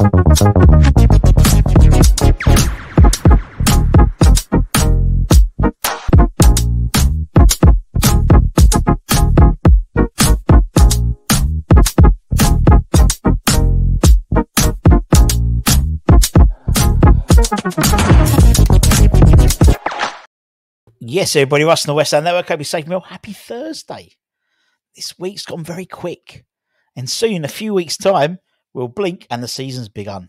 Yes, everybody, Russ on the West Ham Network. Hope you're safe and well. Happy Thursday. This week's gone very quick. And soon, a few weeks' time, we'll blink and the season's begun.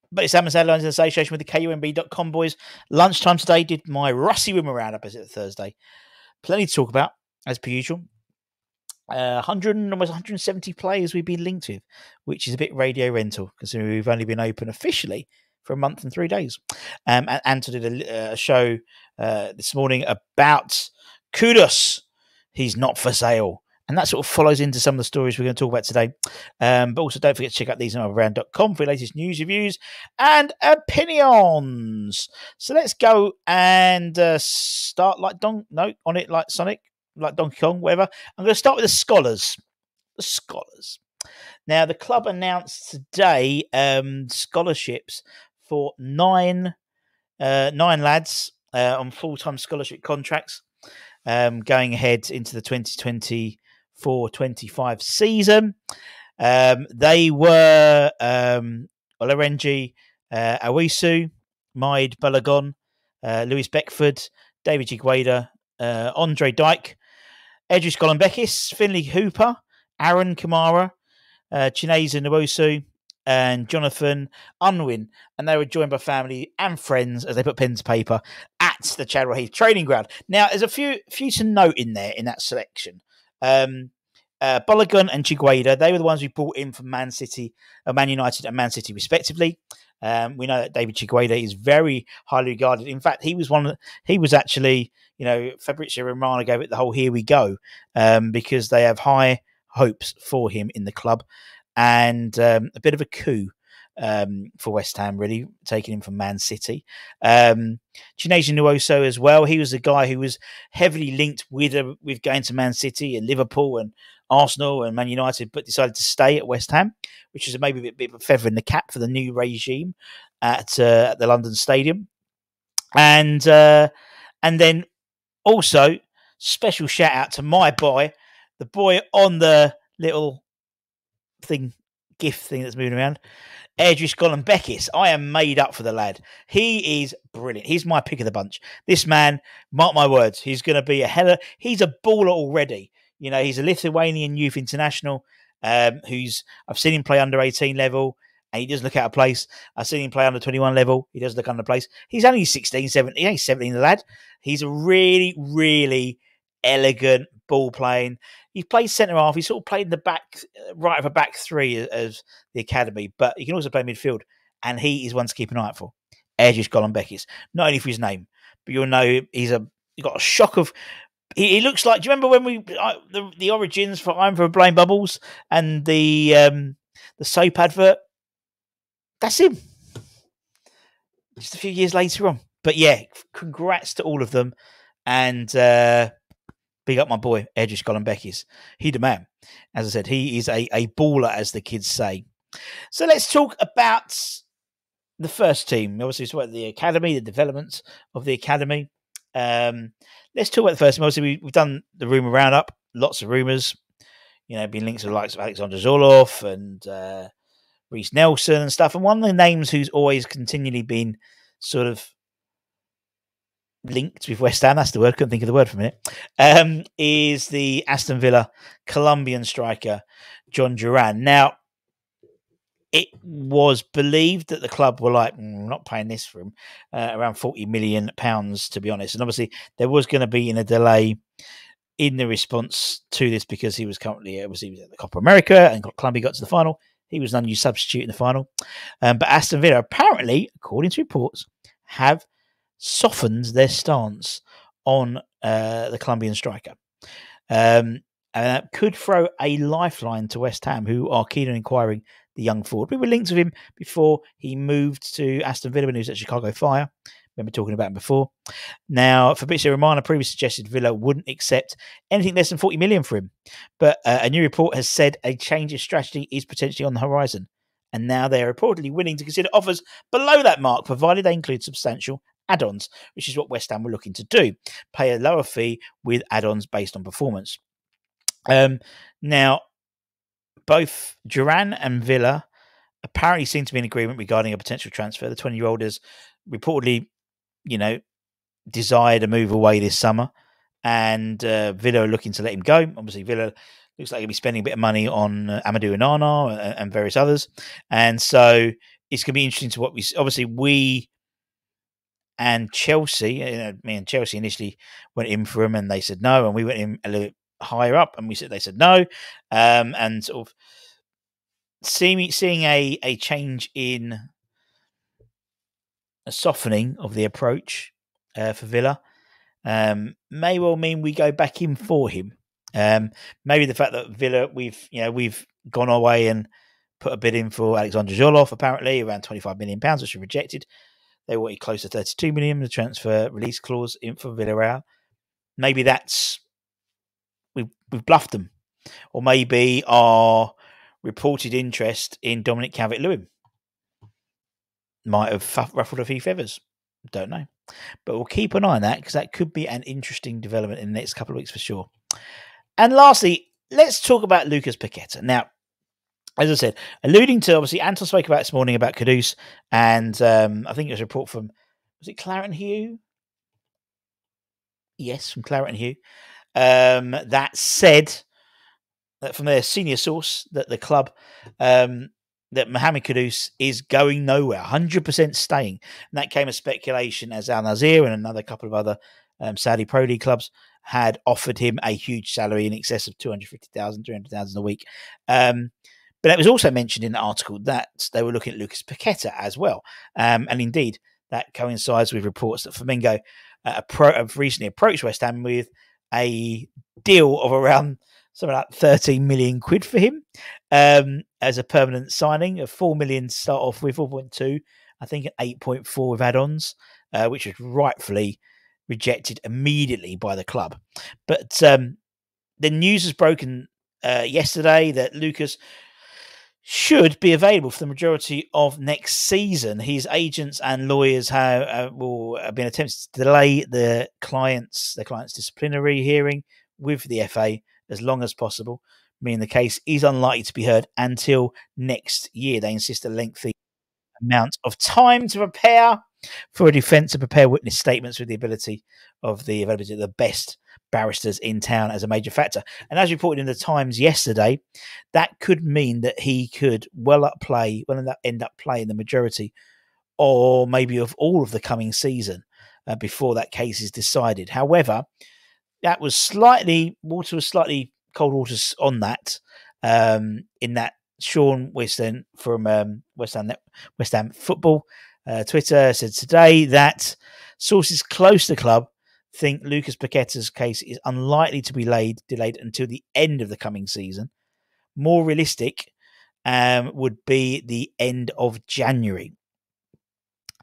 But it's Hammers Headlines in association with the KUMB.com boys. Lunchtime today did my Rusty Rimmer roundup, as it's Thursday. Plenty to talk about, as per usual. 170 players we've been linked with, which is a bit radio rental, considering we've only been open officially for a month and 3 days. And Anton did a show this morning about Kudus. He's not for sale. And that sort of follows into some of the stories we're going to talk about today. But also don't forget to check out theseandotherbrand.com for your latest news, reviews, and opinions. So let's go and start like like Sonic, like Donkey Kong, whatever. I'm going to start with the Scholars. The Scholars. Now, the club announced today scholarships for nine lads on full-time scholarship contracts going ahead into the 2024-25 season. They were Olarenji Awisu, Maid Balagon, Lewis Beckford, David Chigueda, Andre Dyke, Edris Golombekis, Finley Hooper, Aaron Kamara, Chineza Nwosu, and Jonathan Unwin, and they were joined by family and friends as they put pen to paper at the Chadwell Heath training ground. Now, there's a few to note in there in that selection. Balogun and Chigueda, they were the ones we brought in from Man United and Man City, respectively. We know that David Chigueda is very highly regarded. In fact, he was actually, Fabrizio Romano gave it the whole "here we go" because they have high hopes for him in the club. And a bit of a coup for West Ham, really, taking him from Man City. Chinese Nwosu as well. He was a guy who was heavily linked with going to Man City and Liverpool and Arsenal and Man United, but decided to stay at West Ham, which is maybe a bit of a feather in the cap for the new regime at the London Stadium. And then also, special shout out to my boy, the boy on the little GIF thing that's moving around, Edris Golombekis. I am made up for the lad. He is brilliant. He's my pick of the bunch. This man, mark my words, he's going to be he's a baller already. He's a Lithuanian youth international I've seen him play under 18 level and he does look out of place. I've seen him play under 21 level. He does look under place. He's only 16, 17. He's 17, the lad. He's a really, really elegant ball playing. He plays centre half. He sort of played in the back, right of a back three as the academy, but he can also play midfield. And he is one to keep an eye out for. Edris Golombekis. Not only for his name, but you'll know he's got a shock of. He looks like. Do you remember when the origins for I'm for Blowing Bubbles and the soap advert? That's him. Just a few years later on. But yeah, congrats to all of them. And big up my boy, Edris Golombekis. He the man. As I said, he is a baller, as the kids say. So let's talk about the first team. Obviously, it's about the academy, the developments of the academy. Let's talk about the first team. Obviously, we've done the rumour roundup. Lots of rumours. Been linked to the likes of Alexander Zoloff and Reece Nelson and stuff. And one of the names who's always continually been sort of linked with West Ham, that's the word, couldn't think of the word for a minute, is the Aston Villa Colombian striker, John Duran. Now, it was believed that the club were like, we're not paying this for him, around £40 million, to be honest. And obviously, there was going to be a delay in the response to this because he was currently, obviously, at the Copa America and Colombia got to the final. He was an unused substitute in the final. But Aston Villa, apparently, according to reports, have softened their stance on the Colombian striker. And that could throw a lifeline to West Ham, who are keen on inquiring the young forward. We were linked with him before he moved to Aston Villa when he was at Chicago Fire. Remember talking about him before. Now, Fabrizio Romano previously suggested Villa wouldn't accept anything less than 40 million for him. But a new report has said a change of strategy is potentially on the horizon and now they're reportedly willing to consider offers below that mark, provided they include substantial add-ons, which is what West Ham were looking to do, pay a lower fee with add-ons based on performance. Now, both Duran and Villa apparently seem to be in agreement regarding a potential transfer. The 20-year-old has reportedly, desired a move away this summer, and Villa are looking to let him go. Obviously, Villa looks like he'll be spending a bit of money on Amadou Onana and various others, and so it's going to be interesting to what we and Chelsea. Me and Chelsea initially went in for him, and they said no, and we went in a little higher up, and they said no, and sort of seeing a change in a softening of the approach for Villa may well mean we go back in for him. Maybe the fact that Villa we've gone away and put a bid in for Alexander Zholoff, apparently around £25 million, which we rejected. They wanted close to 32 million, the transfer release clause in for Villarreal. Maybe that's we've bluffed them, or maybe our reported interest in Dominic Calvert-Lewin might have ruffled a few feathers. Don't know. But we'll keep an eye on that, because that could be an interesting development in the next couple of weeks for sure. And lastly, let's talk about Lucas Paqueta. Now, as I said, alluding to, obviously, Anton spoke about this morning about Kudus, and I think it was a report from, was it Claret and Hugh? Yes, from Claret and Hugh. That said, that from their senior source, that the club, that Mohamed Kudus is going nowhere, 100% staying. And that came as speculation as Al Nazir and another couple of other Saudi Pro League clubs had offered him a huge salary in excess of 250,000, 300,000 a week. But it was also mentioned in the article that they were looking at Lucas Paqueta as well. And indeed, that coincides with reports that Flamengo have recently approached West Ham with a deal of around something like 13 million quid for him as a permanent signing, of 4 million to start off with, 4.2, I think at 8.4 with add-ons, which was rightfully rejected immediately by the club. But the news has broken yesterday that Lucas should be available for the majority of next season. His agents and lawyers have been attempting to delay the client's disciplinary hearing with the FA as long as possible, meaning the case is unlikely to be heard until next year. They insist a lengthy amount of time to prepare for a defence, to prepare witness statements, with the availability of the best barristers in town as a major factor. And as reported in the Times yesterday, that could mean that he could end up playing the majority, or maybe of all of the coming season before that case is decided. However, that was slightly cold waters on that. In that Sean Weston from West Ham Football Twitter said today that sources close to the club think Lucas Paqueta's case is unlikely to be delayed until the end of the coming season. More realistic would be the end of January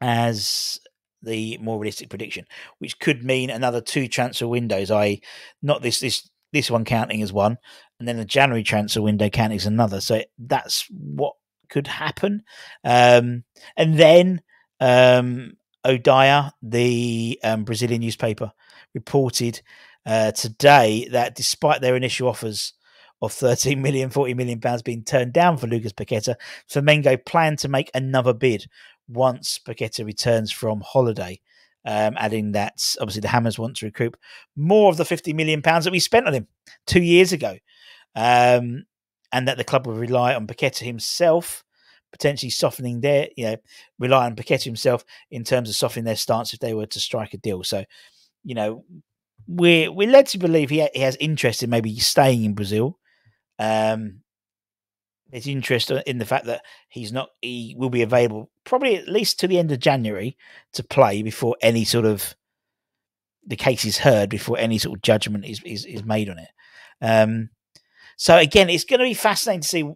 as the more realistic prediction, which could mean another 2 transfer windows, i.e. not this one counting as one, and then the January transfer window counting as another. So that's what could happen. And then Odaya, the Brazilian newspaper, reported today that despite their initial offers of 13 million, 40 million pounds being turned down for Lucas Paqueta, Flamengo plan to make another bid once Paqueta returns from holiday, adding that obviously the Hammers want to recoup more of the 50 million pounds that we spent on him 2 years ago, and that the club will rely on Paqueta himself, potentially softening rely on Paqueta himself in terms of softening their stance if they were to strike a deal. So, we're led to believe he has interest in maybe staying in Brazil. There's interest in the fact that he will be available probably at least to the end of January to play before any sort of the case is heard, before any sort of judgment is made on it. So again, it's going to be fascinating to see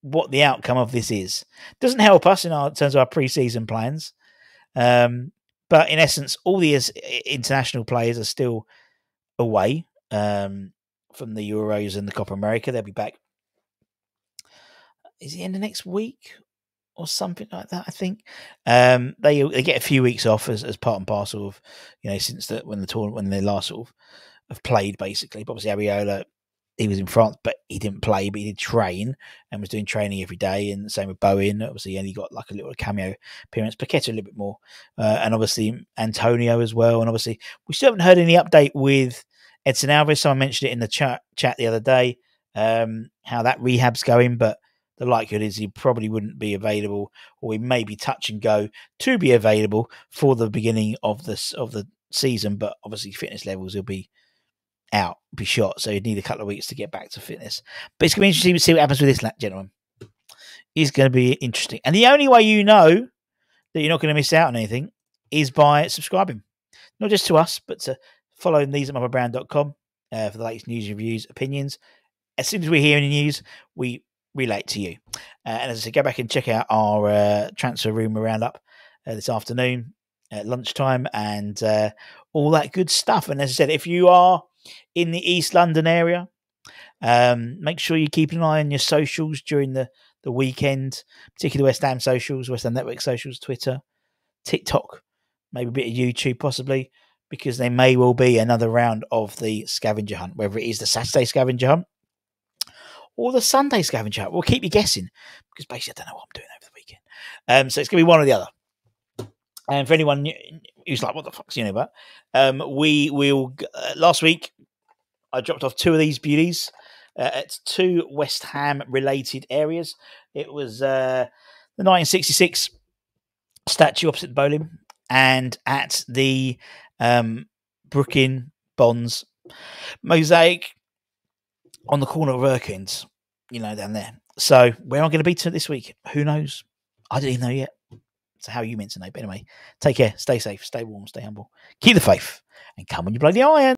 what the outcome of this is. Doesn't help us in terms of our pre-season plans. But in essence, all the international players are still away from the Euros and the Copa America. They'll be back. Is it the end of next week? or something like that. I think they get a few weeks off as part and parcel of since when the tournament when they last sort of have played basically. But obviously Ariola, he was in France, but he didn't play, but he did train and was doing training every day. And the same with Bowen. Obviously, he only got like a little cameo appearance. Paqueta a little bit more, and obviously Antonio as well. And obviously, we still haven't heard any update with Edson Alvarez. Someone mentioned it in the chat the other day, how that rehab's going, but the likelihood is he probably wouldn't be available, or he may be touch and go to be available for the beginning of the season. But obviously, fitness levels will be shot, so you'd need a couple of weeks to get back to fitness. But it's going to be interesting to see what happens with this gentleman. It's going to be interesting. And the only way you know that you're not going to miss out on anything is by subscribing. Not just to us, but to follow these@motherbrand.com for the latest news, reviews, opinions. As soon as we hear any news, we relay it to you. And as I said, go back and check out our transfer room roundup this afternoon at lunchtime and all that good stuff. And as I said, if you are in the East London area, make sure you keep an eye on your socials during the weekend, particularly West Ham socials, West Ham Network socials, Twitter, TikTok, maybe a bit of YouTube possibly, because there may well be another round of the scavenger hunt, whether it is the Saturday scavenger hunt or the Sunday scavenger hunt. We'll keep you guessing, because basically I don't know what I'm doing over the weekend. So it's going to be one or the other. And for anyone who's like, what the fuck's about? We will, last week, I dropped off two of these beauties at two West Ham related areas. It was the 1966 statue opposite the bowling, and at the Brooklyn Bonds mosaic on the corner of Erkins, down there. So where am I going to be to this week? Who knows? I don't even know yet. So how are you meant to know? But anyway, take care, stay safe, stay warm, stay humble, keep the faith, and come when you blow the iron.